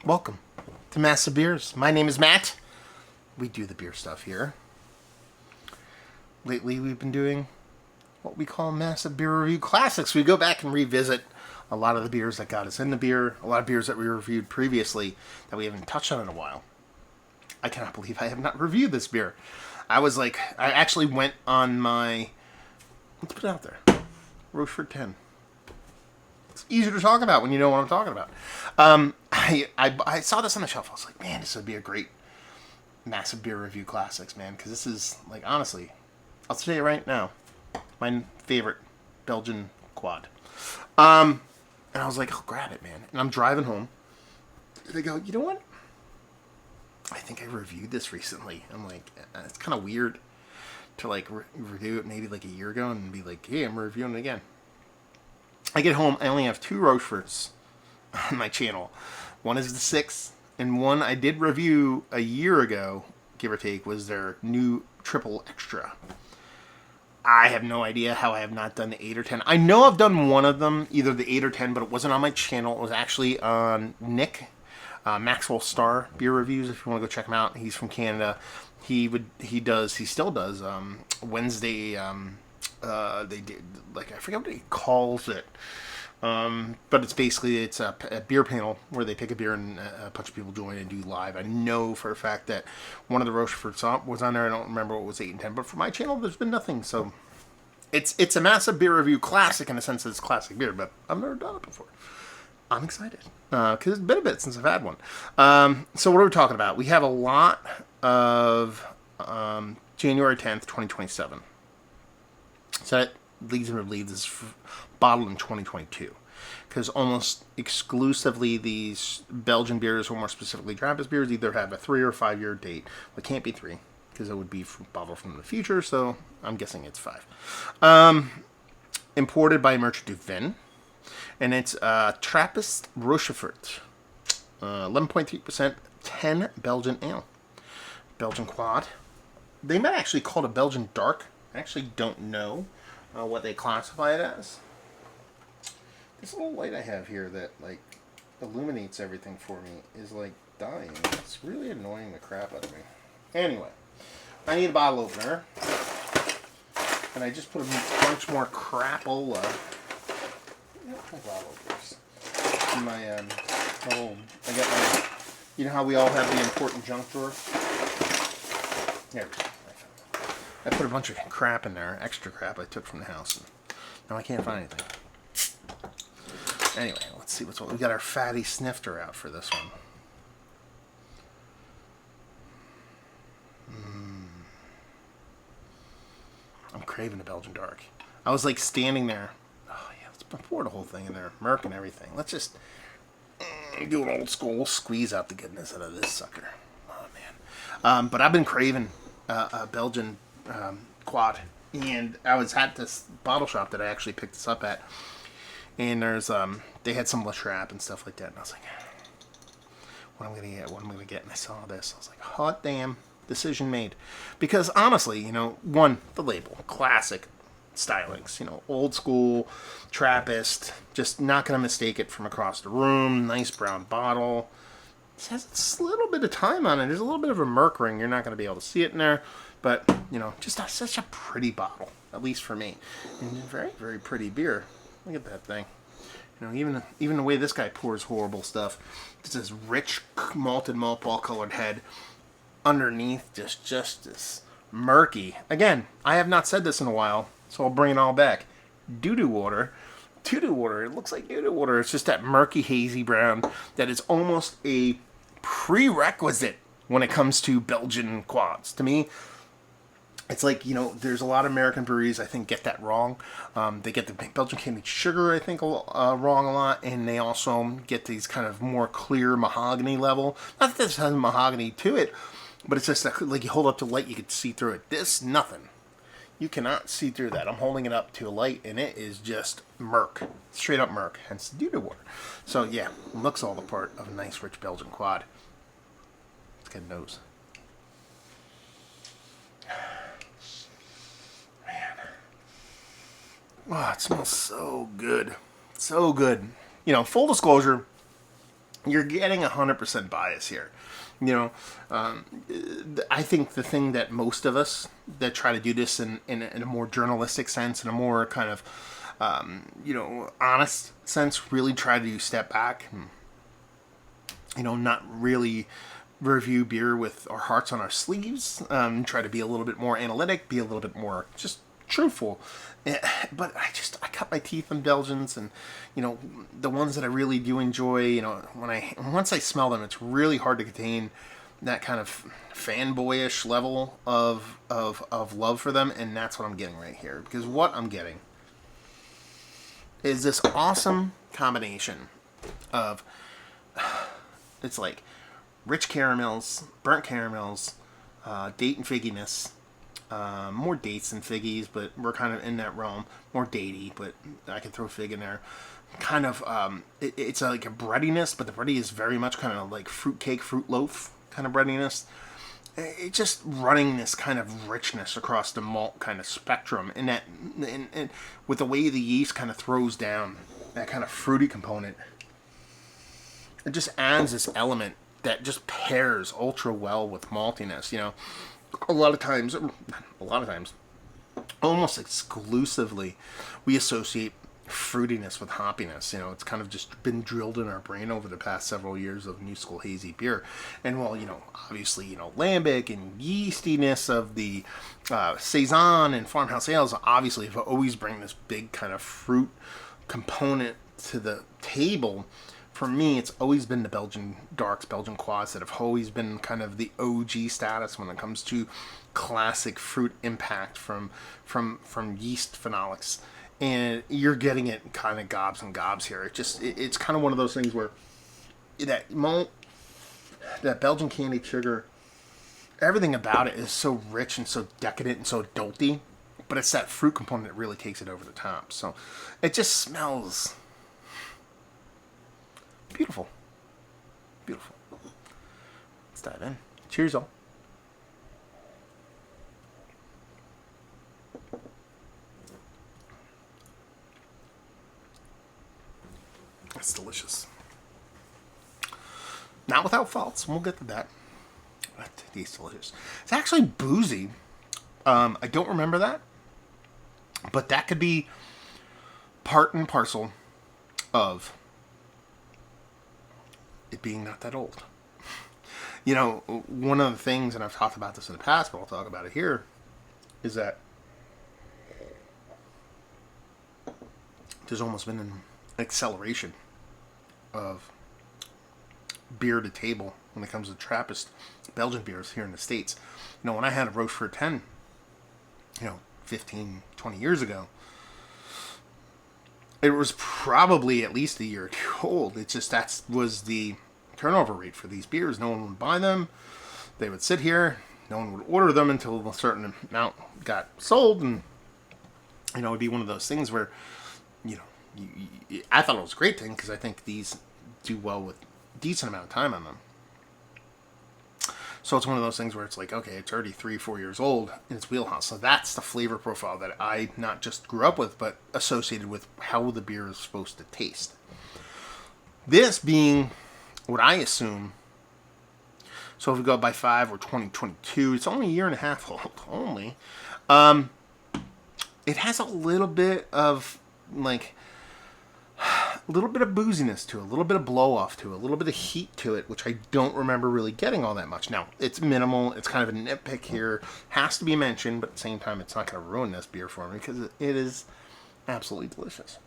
Welcome to Massive Beers. My name is Matt. We do the beer stuff here. Lately, we've been doing what we call Massive Beer Review Classics. We go back and revisit a lot of the beers that got us in the beer, a lot of beers that we reviewed previously that we haven't touched on in a while. I cannot believe I have not reviewed this beer. I actually went on my, let's put it out there, Rochefort 10. It's easier to talk about when you know what I'm talking about. I saw this on the shelf. I was like, man, this would be a great Massive Beer Review Classics, man. Because this is, like, honestly, I'll tell you right now, my favorite Belgian quad. And I was like, I'll grab it, man. And I'm driving home. They go, you know what? I think I reviewed this recently. I'm like, it's kind of weird to, like, review it maybe, like, a year ago and be like, hey, I'm reviewing it again. I get home, I only have 2 Rocheforts on my channel. One is the 6, and one I did review a year ago, give or take, was their new triple extra. I have no idea how I have not done the 8 or 10. I know I've done one of them, either the 8 or 10, but it wasn't on my channel. It was actually on Nick, Maxwell Star Beer Reviews, if you want to go check him out. He's from Canada. He still does, Wednesday, they did, like, I forget what he calls it, but it's a beer panel where they pick a beer and a bunch of people join and do live. I know for a fact that one of the Rocheforts was on there. I don't remember what was 8 and 10, but for my channel, there's been nothing. So it's a Massive Beer Review classic in the sense that it's classic beer, but I've never done it before. I'm excited because it's been a bit since I've had one. So what are we talking about? We have a lot of January 10th, 2027. So that leads me to believe this is bottled in 2022. Because almost exclusively these Belgian beers, or more specifically Trappist beers, either have a 3 or 5 year date. Well, it can't be 3, because it would be bottled from the future, so I'm guessing it's 5. Imported by Merchant du Vin. And it's Trappistes Rochefort. 11.3%, 10 Belgian ale. Belgian quad. They might actually call it a Belgian dark. I actually don't know what they classify it as. This little light I have here that, like, illuminates everything for me is, like, dying. It's really annoying the crap out of me. Anyway, I need a bottle opener. And I just put a bunch more crapola. Yeah, my bottle openers. In my, I got my, you know how we all have the important junk drawer? There we go. I put a bunch of crap in there, extra crap I took from the house. And now I can't find anything. Anyway, let's see what's what. We got our fatty snifter out for this one. I'm craving a Belgian dark. I was like standing there. Oh yeah, let's pour the whole thing in there. Merc and everything. Let's just do an old school squeeze out the goodness out of this sucker. Oh man. But I've been craving a Belgian quad, and I was at this bottle shop that I actually picked this up at, and there's they had some La Trappe and stuff like that, and I was like, what am I gonna get? And I saw this, I was like, hot damn, decision made. Because honestly, you know, one, the label, classic stylings, you know, old school Trappist, just not gonna mistake it from across the room. Nice brown bottle. It has a little bit of time on it. There's a little bit of a merc ring. You're not going to be able to see it in there. But, you know, just such a pretty bottle, at least for me. And a very, very pretty beer. Look at that thing. You know, even the way this guy pours horrible stuff. It's this rich malted malt ball colored head. Underneath, just this murky. Again, I have not said this in a while, so I'll bring it all back. Doo-doo water. Doo-doo water. It looks like doo-doo water. It's just that murky, hazy brown that is almost a prerequisite when it comes to Belgian quads. To me, it's like, you know, there's a lot of American breweries, I think, get that wrong. They get the Belgian candied sugar, I think, wrong a lot, and they also get these kind of more clear mahogany level. Not that this has mahogany to it, but it's just like you hold up to light, you can see through it. This, nothing. You cannot see through that. I'm holding it up to a light, and it is just murk. Straight up murk, hence the doo-doo water. So, yeah, looks all the part of a nice, rich Belgian quad. Let's get a nose. Man. Wow, it smells so good. So good. You know, full disclosure, you're getting 100% bias here. You know, I think the thing that most of us that try to do this in a more journalistic sense, in a more kind of, honest sense, really try to step back and, not really review beer with our hearts on our sleeves, try to be a little bit more analytic, be a little bit more just truthful. But I cut my teeth on Belgians, and the ones that I really do enjoy, once I smell them, it's really hard to contain that kind of fanboyish level of love for them, and that's what I'm getting right here. Because what I'm getting is this awesome combination of, it's like rich caramels, burnt caramels, date and figginess. More dates than figgies, but we're kind of in that realm. More datey, but I can throw fig in there. Kind of, it's like a breadiness, but the bready is very much kind of like fruit cake, fruit loaf kind of breadiness. It's just running this kind of richness across the malt kind of spectrum, and that, and with the way the yeast kind of throws down that kind of fruity component, it just adds this element that just pairs ultra well with maltiness. A lot of times, almost exclusively, we associate fruitiness with hoppiness. It's kind of just been drilled in our brain over the past several years of new school hazy beer. And obviously, lambic and yeastiness of the Saison and farmhouse ales obviously have always bring this big kind of fruit component to the table. For me, it's always been the Belgian darks, Belgian quads that have always been kind of the OG status when it comes to classic fruit impact from yeast phenolics. And you're getting it kind of gobs and gobs here. It's kind of one of those things where that malt, that Belgian candied sugar, everything about it is so rich and so decadent and so adulty, but it's that fruit component that really takes it over the top. So it just smells beautiful. Beautiful. Let's dive in. Cheers, all. That's delicious. Not without faults. We'll get to that. But it tastes delicious. It's actually boozy. I don't remember that. But that could be part and parcel of it being not that old. One of the things, and I've talked about this in the past, but I'll talk about it here, is that there's almost been an acceleration of beer to table when it comes to Trappist Belgian beers here in the States. When I had a Rochefort 10, 15, 20 years ago, it was probably at least a year or two old. It's just that was the turnover rate for these beers. No one would buy them. They would sit here. No one would order them until a certain amount got sold. And, it would be one of those things where, I thought it was a great thing because I think these do well with a decent amount of time on them. So it's one of those things where it's like, okay, it's already 3-4 years old in its wheelhouse. So that's the flavor profile that I not just grew up with, but associated with how the beer is supposed to taste. This being what I assume, so if we go by 5 or 2022, it's only a year and a half old, only. It has a little bit of, a little bit of booziness to it, a little bit of blow off to it, a little bit of heat to it, which I don't remember really getting all that much. Now, it's minimal. It's kind of a nitpick here. Has to be mentioned, but at the same time, it's not going to ruin this beer for me because it is absolutely delicious.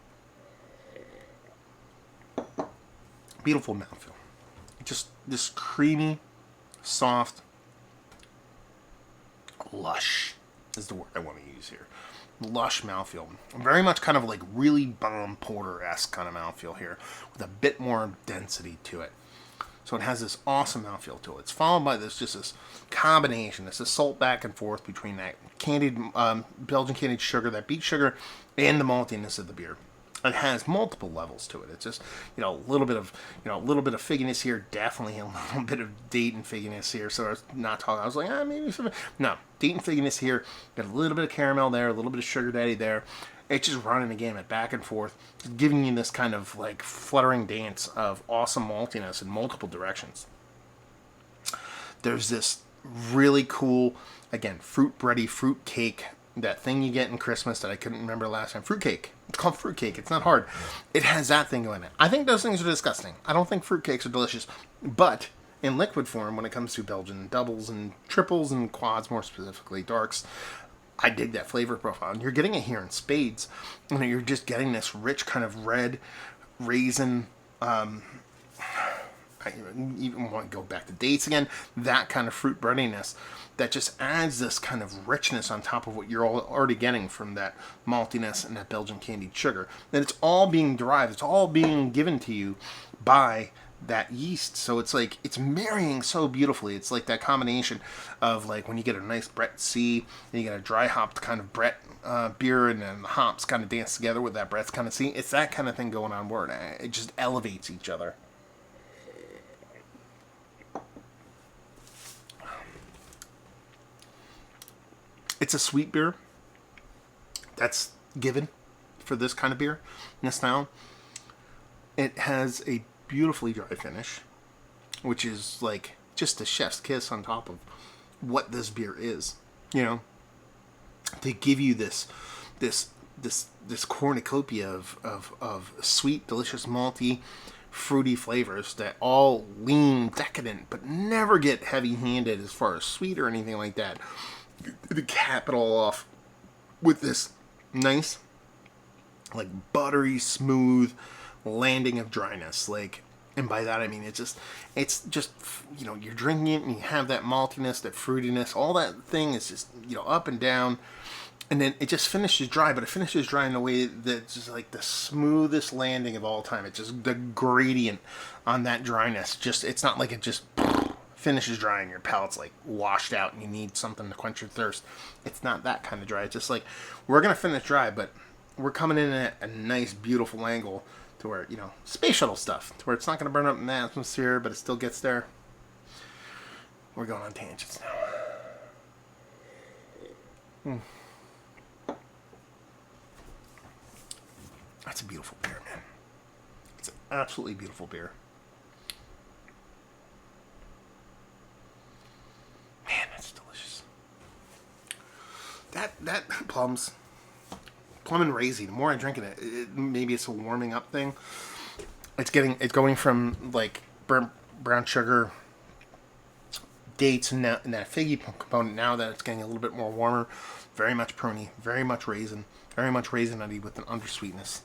Beautiful mouthfeel. Just this creamy, soft, lush is the word I want to use here. Lush mouthfeel. Very much kind of like really bomb porter-esque kind of mouthfeel here with a bit more density to it. So it has this awesome mouthfeel to it. It's followed by this combination, this assault back and forth between that candied Belgian candied sugar, that beet sugar, and the maltiness of the beer. It has multiple levels to it. It's just, a little bit of figginess here, definitely a little bit of date and figginess here. So I was not talking, I was like, maybe some, no, date and figginess here, got a little bit of caramel there, a little bit of sugar daddy there, It's just running the gamut back and forth, giving you this kind of like fluttering dance of awesome maltiness in multiple directions. There's this really cool, again, fruit bready, fruit cake, that thing you get in Christmas that I couldn't remember last time. Fruitcake. It's called fruitcake. It's not hard. It has that thing going in it. I think those things are disgusting. I don't think fruitcakes are delicious. But in liquid form, when it comes to Belgian doubles and triples and quads, more specifically, darks, I dig that flavor profile. And you're getting it here in spades. You know, you're just getting this rich kind of red raisin, I even want to go back to dates again, that kind of fruit breadiness that just adds this kind of richness on top of what you're already getting from that maltiness and that Belgian candied sugar. And it's all being derived, it's all being given to you by that yeast. So it's like, it's marrying so beautifully. It's like that combination of like when you get a nice Brett C and you get a dry hopped kind of Brett beer, and then the hops kind of dance together with that Brett's kind of C. It's that kind of thing going on where it just elevates each other. It's a sweet beer. That's given for this kind of beer in this style. It has a beautifully dry finish, which is like just a chef's kiss on top of what this beer is. You know, they give you this cornucopia of sweet, delicious, malty, fruity flavors that all lean decadent, but never get heavy-handed as far as sweet or anything like that. To cap it all off with this nice, like buttery smooth landing of dryness. Like, and by that I mean it's just you know, you're drinking it and you have that maltiness, that fruitiness, all that thing is just, you know, up and down, and then it just finishes dry, but it finishes dry in a way that's just like the smoothest landing of all time. It's just the gradient on that dryness. Just, it's not like it just finishes dry and your palate's like washed out and you need something to quench your thirst. It's not that kind of dry. It's just like, we're gonna finish dry, but we're coming in at a nice, beautiful angle to where, you know, space shuttle stuff, to where it's not gonna burn up in the atmosphere, but it still gets there. We're going on tangents now. That's a beautiful beer, man. It's an absolutely beautiful beer. Man, that's delicious. That plum and raisin. The more I drink it, maybe it's a warming up thing. It's going from like brown sugar, dates, and that figgy component. Now that it's getting a little bit more warmer, very much pruny, very much raisin, very much raisinutty with an undersweetness.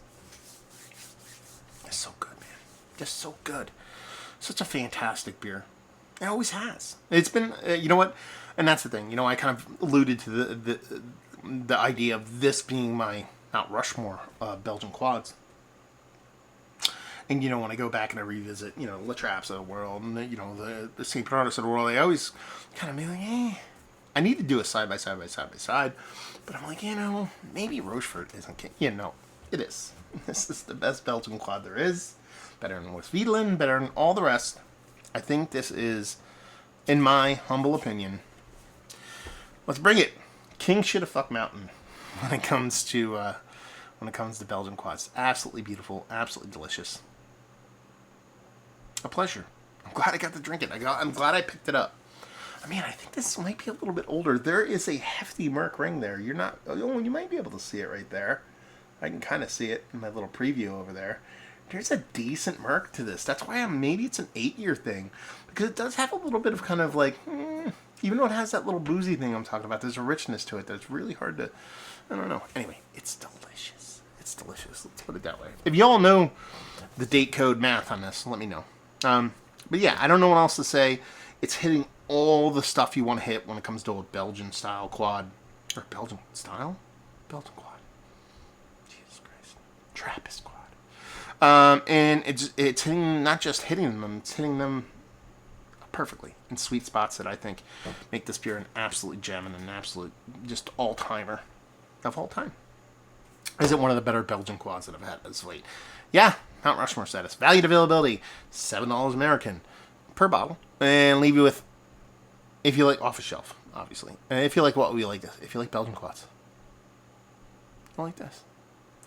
It's so good, man. Just so good. Such a fantastic beer. It always has. It's been, you know what? And that's the thing. You know, I kind of alluded to the idea of this being my Mount Rushmore Belgian quads. And, you know, when I go back and I revisit, you know, Le Traps of the world and, you know, the St. Bernardus of the world, I always kind of be like, I need to do a side by side. But I'm like, you know, maybe Rochefort isn't, you know, it is. This is the best Belgian quad there is. Better than West-Wiedelin, better than all the rest. I think this is, in my humble opinion, let's bring it. King shit a fuck mountain when it comes to Belgian quads. Absolutely beautiful, absolutely delicious. A pleasure. I'm glad I got to drink it. I'm glad I picked it up. I mean, I think this might be a little bit older. There is a hefty Merc ring there. You might be able to see it right there. I can kind of see it in my little preview over there. There's a decent Merc to this. That's why maybe it's an 8-year thing. Because it does have a little bit of kind of like, even though it has that little boozy thing I'm talking about, there's a richness to it that's really hard to, I don't know. Anyway, it's delicious. It's delicious. Let's put it that way. If y'all know the date code math on this, let me know. But yeah, I don't know what else to say. It's hitting all the stuff you want to hit when it comes to a Belgian style quad. Or Belgian style? Belgian quad. Jesus Christ. Trappist quad. And it's hitting, not just hitting them, it's hitting them perfectly in sweet spots that I think make this beer an absolute gem and an absolute just all-timer of all time. Is it one of the better Belgian quads that I've had as late? Yeah, Mount Rushmore status. Valued availability, $7 American per bottle. And leave you with, if you like, off the shelf, obviously. And if you like what we like this, if you like Belgian quads, you like this.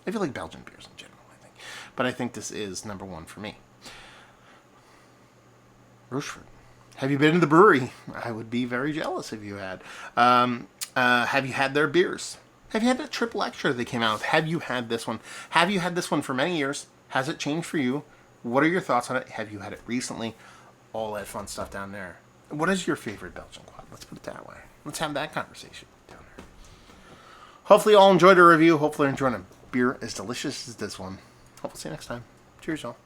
If you like Belgian beers in general, I think. But I think this is number one for me. Rochefort. Have you been to the brewery? I would be very jealous if you had. Have you had their beers? Have you had that triple extra they came out with? Have you had this one? Have you had this one for many years? Has it changed for you? What are your thoughts on it? Have you had it recently? All that fun stuff down there. What is your favorite Belgian quad? Let's put it that way. Let's have that conversation down there. Hopefully you all enjoyed the review. Hopefully you're enjoying a beer as delicious as this one. Hope we'll see you next time. Cheers, y'all.